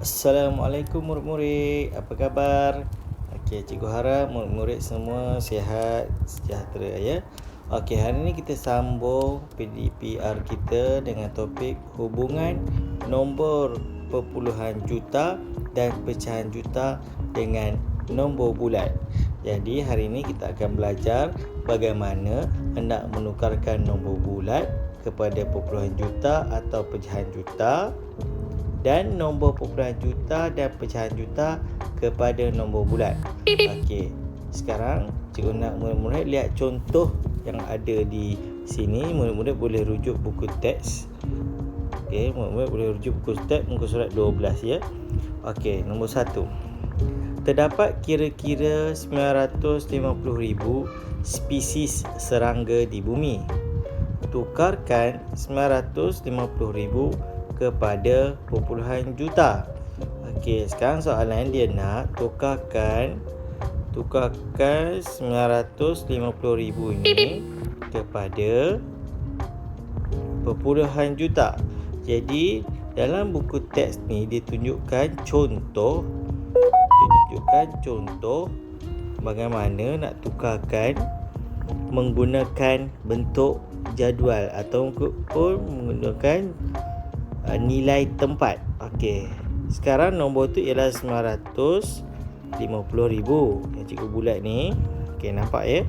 Assalamualaikum murid-murid, apa khabar? Okey, cikgu harap murid-murid semua sihat, sejahtera ya. Okey, hari ini kita sambung PDPR kita dengan topik hubungan nombor perpuluhan juta dan pecahan juta dengan nombor bulat. Jadi hari ini kita akan belajar bagaimana hendak menukarkan nombor bulat kepada perpuluhan juta atau pecahan juta, dan nombor perpuluhan juta dan pecahan juta kepada nombor bulat. Okey, sekarang cikgu nak murid-murid lihat contoh yang ada di sini. Murid-murid boleh rujuk buku teks. Okey, murid-murid boleh rujuk buku teks muka surat 12 ya. Okey, nombor 1. Terdapat kira-kira 950,000 spesies serangga di bumi. Tukarkan 950,000 kepada perpuluhan juta. Okey, sekarang soalan dia nak tukarkan 950,000 ini kepada perpuluhan juta. Jadi dalam buku teks ni dia tunjukkan contoh bagaimana nak tukarkan menggunakan bentuk jadual ataupun menggunakan nilai tempat. Okey, sekarang nombor tu ialah 950,000 yang cikgu bulat ni. Okey, nampak ya,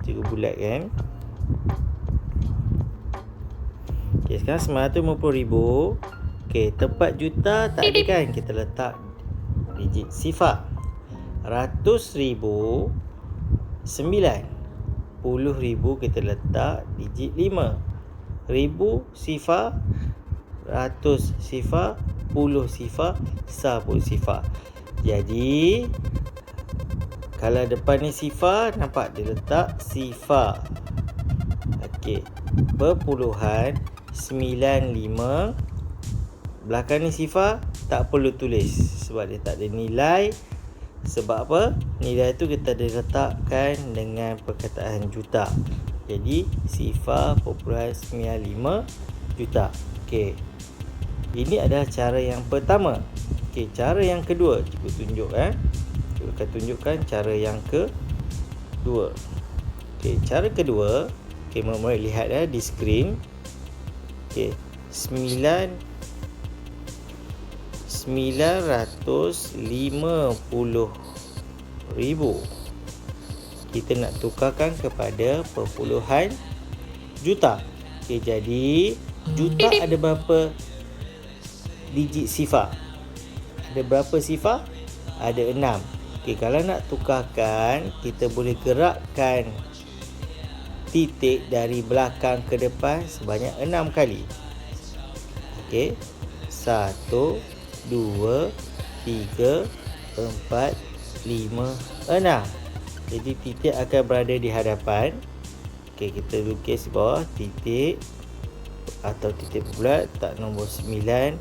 cikgu bulat kan. Okey, sekarang 950,000. Okey, tempat juta tak ada kan, kita letak digit sifar. Ratus ribu 9, 10,000 kita letak digit 5. Ribu sifar, ratus sifar, puluh sifar, 10 sifar. Jadi kalau depan ni sifar, nampak dia letak sifar. Okey, perpuluhan 95. Belakang ni sifar, tak perlu tulis sebab dia tak ada nilai. Sebab apa? Nilai tu kita letakkan dengan perkataan juta. Jadi sifar perpuluhan 95 juta. Okey, ini adalah cara yang pertama. Okey, cara yang kedua cikgu tunjuk Cikgu akan tunjukkan cara yang kedua. Okey, cara kedua, okey, murid-murid lihat di skrin. Okey, 950,000 kita nak tukarkan kepada perpuluhan juta. Okey, jadi juta ada berapa digit sifar? Ada berapa sifar? Ada 6. Okey, kalau nak tukarkan, kita boleh gerakkan titik dari belakang ke depan sebanyak 6 kali. Okey, 1, 2, 3, 4, 5, 6. Jadi titik akan berada di hadapan. Okey, kita lukis bawah titik atau titik bulat, letak nombor 9,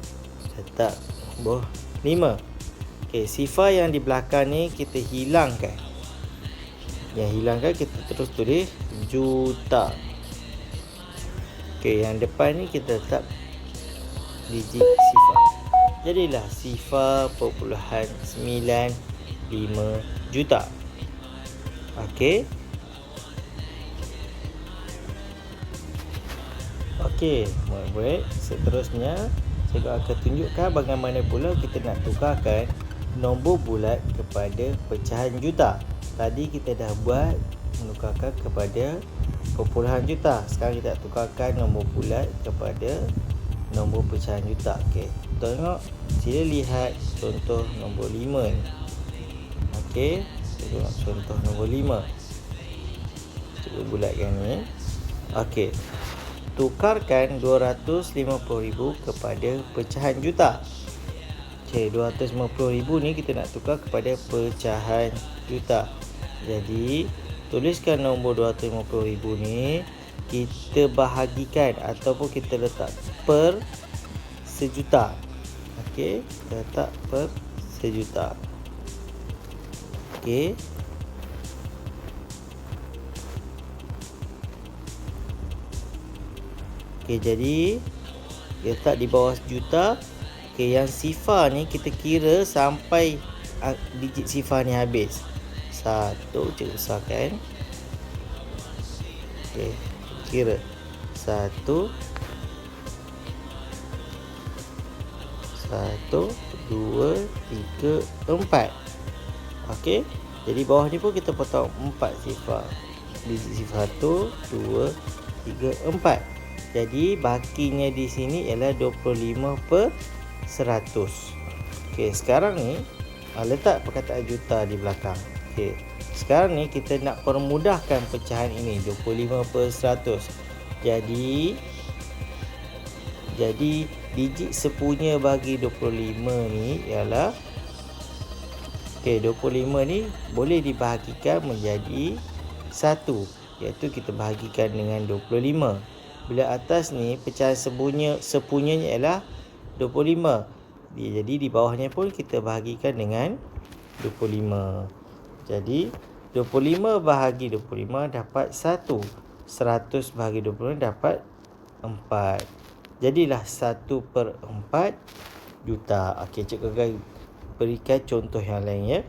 letak nombor 5. Okey, sifar yang di belakang ni kita hilangkan. Yang hilangkan kita terus tulis juta. Okey, yang depan ni kita letak digit sifar. Jadilah sifar perpuluhan 95 juta. Okey. Okey, murid-murid, seterusnya cikgu akan tunjukkan bagaimana pula kita nak tukarkan nombor bulat kepada pecahan juta. Tadi kita dah buat menukarkan kepada perpuluhan juta. Sekarang kita nak tukarkan nombor bulat kepada nombor pecahan juta. Okey, tengok, sila lihat contoh nombor 5 ni. Okey, tengok contoh nombor 5. Cikgu bulatkan ni. Okey, tukarkan 250,000 kepada pecahan juta. Okey, 250,000 ni kita nak tukar kepada pecahan juta. Jadi tuliskan nombor 250,000 ni kita bahagikan ataupun kita letak per sejuta. Okey, letak per sejuta. Okey, okey, jadi letak di bawah juta. Okey, yang sifar ni kita kira sampai digit sifar ni habis. 1, cikgu besarkan. Okey, kira 1 1 2 3 4. Okey, jadi bawah ni pun kita potong 4 sifar. Digit sifar 1 2 3 4. Jadi bakinya di sini ialah 25/100. Okey, sekarang ni letak perkataan juta di belakang. Okey, sekarang ni kita nak permudahkan pecahan ini 25/100. Jadi digit sepunya bagi 25 ni ialah 25 ni boleh dibahagikan menjadi 1, iaitu kita bahagikan dengan 25. Bila atas ni pecahan sepunyanya ialah 25. Jadi di bawahnya pun kita bahagikan dengan 25. Jadi 25 bahagi 25 dapat 1. 100 bahagi 25 dapat 4. Jadilah 1/4 juta. Okey, cikgu akan berikan contoh yang lain ya.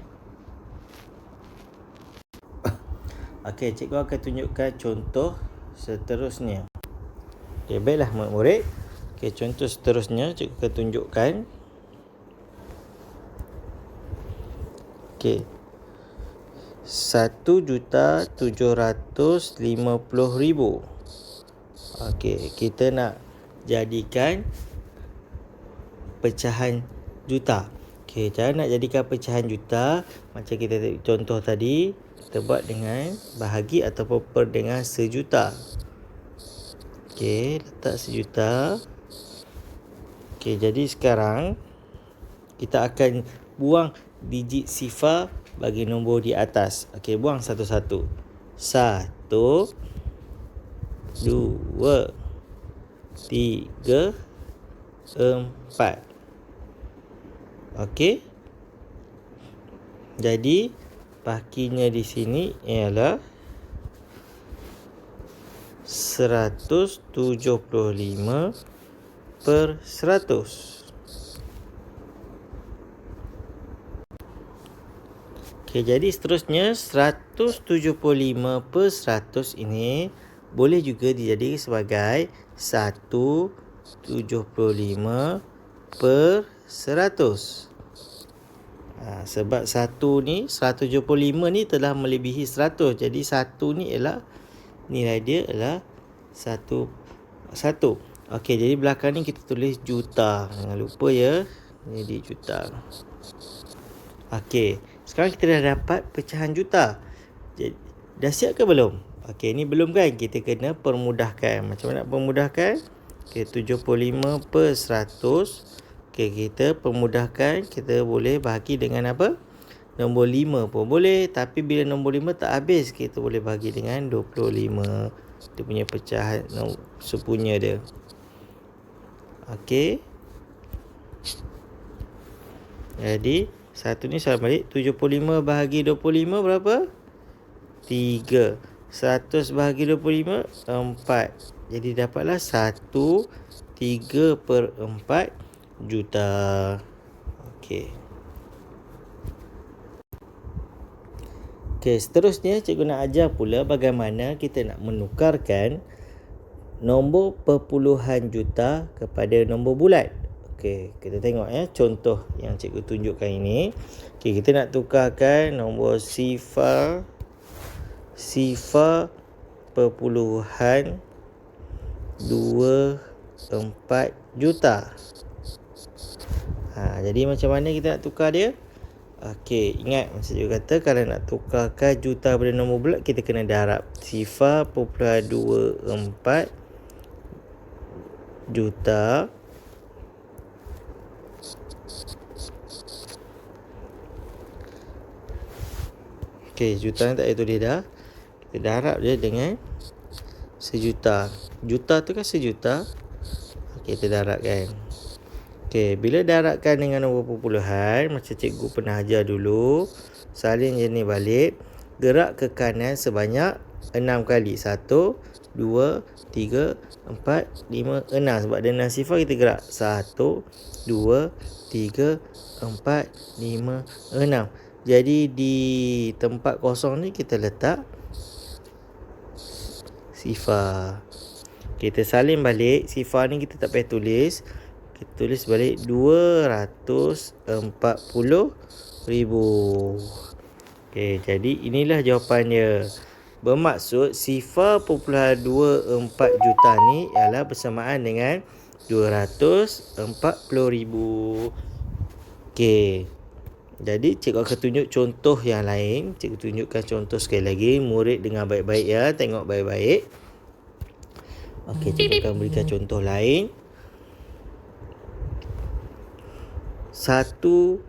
Okey, cikgu akan tunjukkan contoh seterusnya. Okey, baiklah murid-murid. Okey, contoh seterusnya cikgu akan tunjukkan. Okey. 1,750,000. Okey, kita nak jadikan pecahan juta. Okey, cara nak jadikan pecahan juta macam kita tengok contoh tadi, kita buat dengan bahagi ataupun per dengan sejuta. Okey, letak sejuta. Okey, jadi sekarang kita akan buang digit sifar bagi nombor di atas. Okey, buang satu-satu. 1 2 3 4. Okey. Jadi bakinya di sini ialah 175/100. Okey, jadi seterusnya 175/100 ini boleh juga dijadikan sebagai 175/100. Sebab 1 ni 175 ni telah melebihi 100. Jadi 1 ni ialah nilai dia ialah 1. Okey, jadi belakang ni kita tulis juta. Jangan lupa ya. Jadi juta. Okey, sekarang kita dah dapat pecahan juta. Dah siap ke belum? Okey, ni belum kan? Kita kena permudahkan. Macam mana nak permudahkan? Okey, 75/100. Okey, kita permudahkan. Kita boleh bahagi dengan apa? Nombor 5 pun boleh. Tapi bila nombor 5 tak habis, kita boleh bahagi dengan 25. Dia punya pecahan sepunya dia. Okey. Jadi, satu ni salah balik. 75 bahagi 25 berapa? 3. 100 bahagi 25, 4. Jadi dapatlah 1/3/4 juta. Okey. Okey, seterusnya cikgu nak ajar pula bagaimana kita nak menukarkan nombor perpuluhan juta kepada nombor bulat. Okey, kita tengok ya contoh yang cikgu tunjukkan ini. Okey, kita nak tukarkan nombor sifar perpuluhan 24 juta. Jadi macam mana kita nak tukar dia? Okey, ingat macam cikgu kata, kalau nak tukarkan juta pada nombor bulat, kita kena darab sifar perpuluhan 24 juta okey, juta ni tak payah tulis dah. Kita darab je dengan sejuta. Juta tu kan sejuta. Okey, kita darabkan. Okey, bila darabkan dengan nombor perpuluhan, macam cikgu pernah ajar dulu, salin jenis balik, gerak ke kanan sebanyak 6 kali. 1, 2, 3, 4, 5, 6. Sebab ada 6 sifar, kita gerak 1, 2, 3, 4, 5, 6. Jadi di tempat kosong ni kita letak sifar. Kita salin balik. Sifar ni kita tak payah tulis. Kita tulis balik 240,000. Okey, jadi inilah jawapannya. Bermaksud sifar 0.24 juta ni ialah bersamaan dengan 240,000. Okey. Jadi cikgu akan tunjuk contoh yang lain. Cikgu tunjukkan contoh sekali lagi. Murid dengar baik-baik ya. Tengok baik-baik. Okey, cikgu akan berikan contoh lain. Cikgu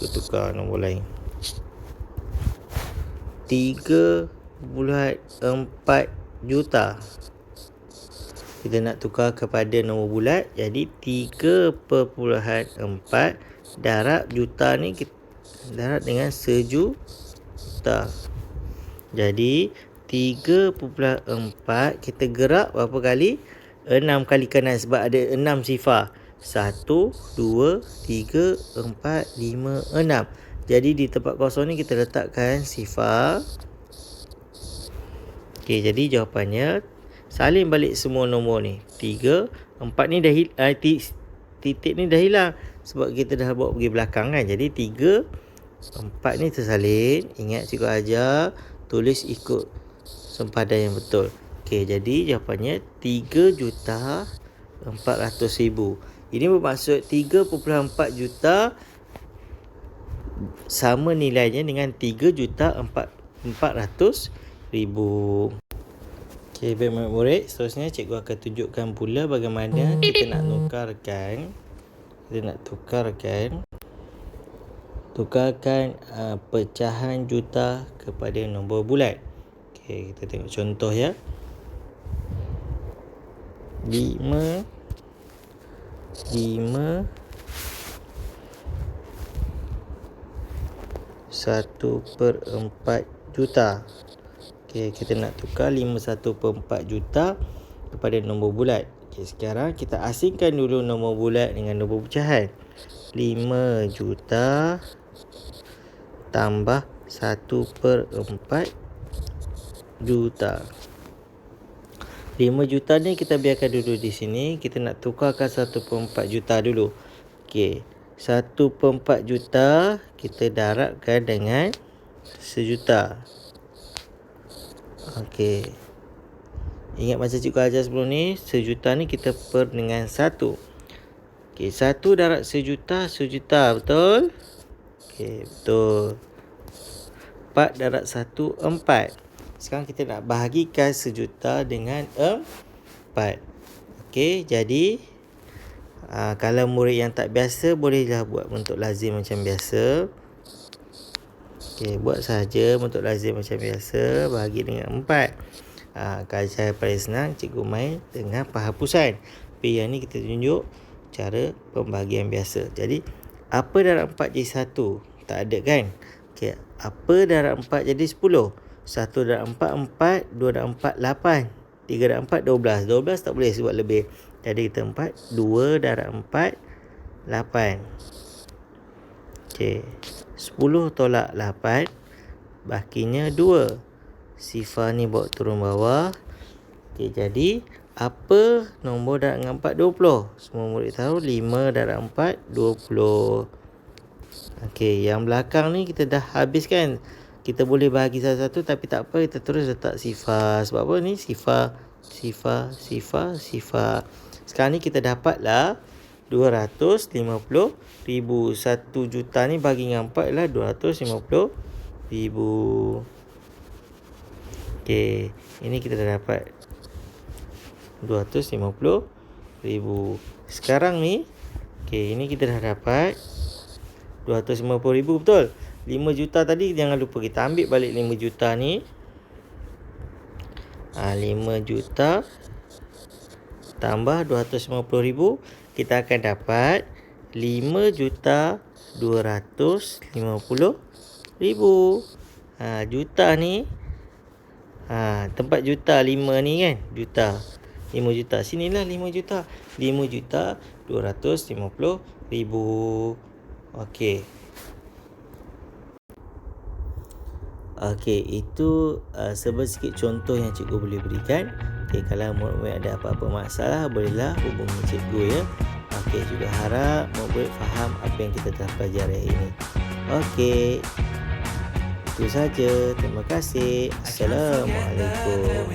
tukar nombor lain. 3.4 juta. Kita nak tukar kepada nombor bulat. Jadi 3.4 darab juta ni kita darab dengan sejuta. Jadi 3.4 kita gerak berapa kali? 6 kali kanan sebab ada 6 sifar. 1, 2, 3, 4, 5, 6. Jadi di tempat kosong ni kita letakkan sifar. Okey, jadi jawapannya salin balik semua nombor ni. 3, 4 ni dah titik ni dah hilang sebab kita dah bawa pergi belakang kan. Jadi 3, 4 ni tersalin. Ingat cikgu ajar tulis ikut sempadan yang betul. Okey, jadi jawapannya 3.400.000. Ini bermaksud 3.4 juta sama nilainya dengan 3.400.000. Okey, baik murid, seterusnya cikgu akan tunjukkan pula bagaimana kita nak tukarkan pecahan juta kepada nombor bulat. Okey, kita tengok contoh ya. 5 1/4 juta. Okey, kita nak tukar 5 1/4 juta kepada nombor bulat. Okey, sekarang kita asingkan dulu nombor bulat dengan nombor pecahan. 5 juta tambah 1/4 juta. 5 juta ni kita biarkan dulu di sini. Kita nak tukarkan 1/4 juta dulu. Okey, 1/4 juta kita darabkan dengan sejuta. Okey. Ingat macam cikgu ajar sebelum ni, sejuta ni kita per dengan 1. Okey, 1 darab sejuta, betul? Okey, betul. 4 darab 1, 4. Sekarang kita nak bahagikan sejuta dengan 4. Okey, jadi kalau murid yang tak biasa, bolehlah buat bentuk lazim macam biasa. Okey, buat saja bentuk lazim macam biasa. Bahagi dengan 4. Kalau cara paling senang, cikgu main dengan penghapusan. Tapi yang ni kita tunjuk cara pembahagian biasa. Jadi, apa darab 4 jadi 1? Tak ada kan? Okey, apa darab 4 jadi 10? 1 darab 4, 4. 2 darab 4, 8. 3 darab 4, 12. 12 tak boleh sebab lebih. Jadi kita 4. 2 darab 4, 8. Okey. 10 tolak 8. Bakinya 2. Sifar ni bawa turun bawah. Okey, jadi apa nombor darab dengan 4? 20. Semua murid tahu 5 darab 4, 20. Okey, yang belakang ni kita dah habiskan. Kita boleh bahagi satu-satu tapi tak apa, kita terus letak sifar. Sebab apa ni? Sifar. Sekarang ni kita dapatlah 250,000. 1 juta ni bagi dengan 4 ialah 250,000. Okey, ini kita dah dapat 250,000. Sekarang ni, okey, ini kita dah dapat 250,000, betul? 5 juta tadi jangan lupa kita ambil balik 5 juta ni. 5 juta tambah 250,000, kita akan dapat 5.250.000. Juta ni tempat juta 5 ni kan, juta. 5 juta. Sinilah 5 juta. 5,250,000. Okey. Okey, itu sedikit contoh yang cikgu boleh berikan. Okey, kalau murid-murid ada apa-apa masalah, bolehlah hubungi cikgu ya. Okey, juga harap murid faham apa yang kita telah pelajari hari ini. Okey, itu saja. Terima kasih. Assalamualaikum.